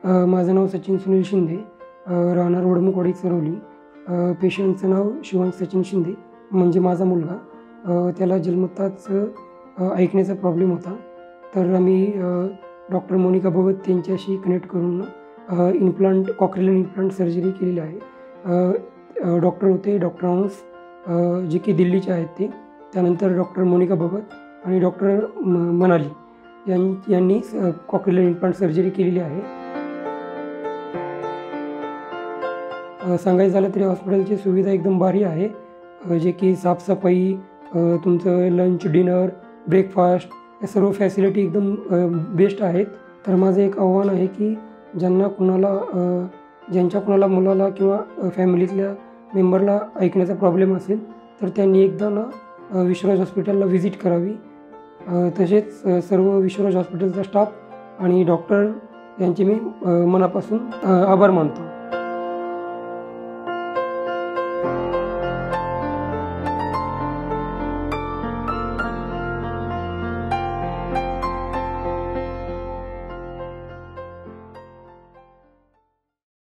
माझं नाव सचिन सुनील शिंदे, राहणार वडमुखवाडी चरवली. पेशंटचं नाव शिवांश सचिन शिंदे, म्हणजे माझा मुलगा. त्याला जन्मताच ऐकण्याचा प्रॉब्लेम होता. तर आम्ही डॉक्टर मोनिका भगत यांच्याशी कनेक्ट करून कॉक्लिअर इम्प्लांट सर्जरी केलेली आहे. डॉक्टर होते डॉक्टर अंश, जे की दिल्लीचे आहेत ते. त्यानंतर डॉक्टर मोनिका भगत आणि डॉक्टर मनाली यांनी कॉक्लिअर इम्प्लांट सर्जरी केलेली आहे. सांगायचं झालं तरी हॉस्पिटलची सुविधा एकदम भारी आहे, जे की साफसफाई, तुमचं लंच, डिनर, ब्रेकफास्ट या सर्व फॅसिलिटी एकदम बेस्ट आहेत. तर माझं एक आव्हान आहे की ज्यांच्या कुणाला मुलाला किंवा फॅमिलीतल्या मेंबरला ऐकण्याचा प्रॉब्लेम असेल तर त्यांनी एकदा विश्वराज हॉस्पिटलला व्हिजिट करावी. तसेच सर्व विश्वराज हॉस्पिटलचा स्टाफ आणि डॉक्टर यांचे मी मनापासून आभार मानतो.